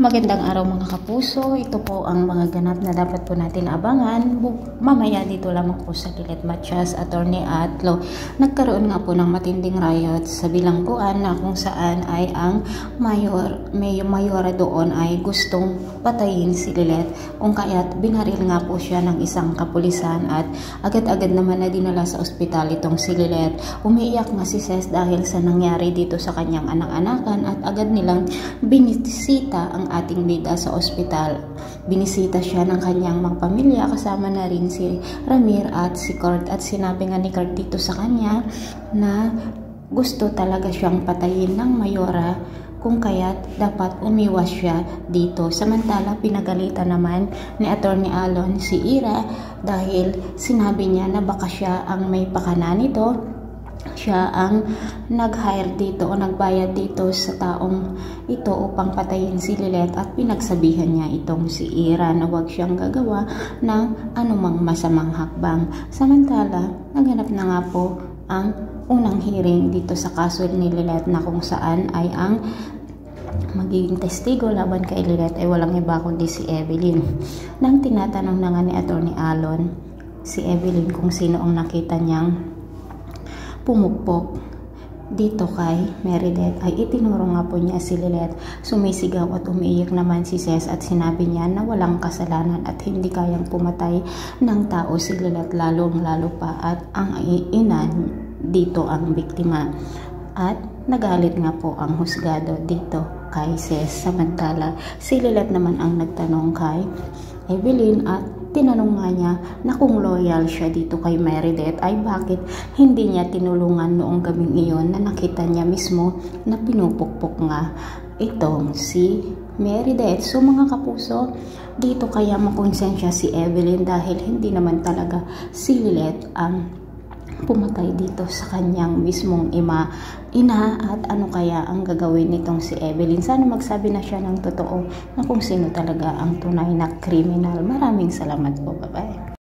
Magandang araw mga kapuso. Ito po ang mga ganap na dapat po natin abangan. Mamaya dito lamang po sa Lilet Matias, Attorney Atlo. Nagkaroon nga po ng matinding riot sa bilangguan na kung saan ay ang mayora doon ay gustong patayin si Lilet. Kung kaya't binaril nga po siya ng isang kapulisan at agad-agad naman na dinala sa ospital itong si Lilet. Umiiyak nga si Ses dahil sa nangyari dito sa kanyang anak-anakan at agad nilang binisita ang ating bida sa ospital. Binisita siya ng kanyang mga pamilya, kasama na rin si Ramir at si Kurt, at sinabi nga ni Kurt dito sa kanya na gusto talaga siyang patayin ng mayora, kung kaya't dapat umiwas siya dito. Samantala pinagalitan naman ni Attorney Alon si Ira dahil sinabi niya na baka siya ang may pakana nito. Siya ang nag-hire dito o nagbayad dito sa taong ito upang patayin si Lilet, at pinagsabihan niya itong si Ira na huwag siyang gagawa ng anumang masamang hakbang. Samantala, naganap na nga po ang unang hearing dito sa kaso ni Lilet na kung saan ay ang magiging testigo laban kay Lilet ay walang iba kundi si Evelyn. Nang tinatanong na nga ni Attorney Alon si Evelyn kung sino ang nakita niyang pumukpok dito kay Meredith, ay itinuro nga po niya si Lilet. Sumisigaw at umiiyak naman si Ses at sinabi niya na walang kasalanan at hindi kayang pumatay ng tao si Lilet, lalong-lalo pa at ang ina dito ang biktima. At nagalit nga po ang husgado dito kay Ses. Samantala si Lilet naman ang nagtanong kay Evelyn at tinanong nga niya na kung loyal siya dito kay Meredith ay bakit hindi niya tinulungan noong gabing iyon na nakita niya mismo na pinupukpok nga itong si Meredith. So mga kapuso, dito kaya makonsensya si Evelyn dahil hindi naman talaga si Lilet ang pumatay dito sa kanyang mismong ina, at ano kaya ang gagawin nitong si Evelyn. Sana magsabi na siya ng totoo na kung sino talaga ang tunay na kriminal. Maraming salamat po. Bye-bye.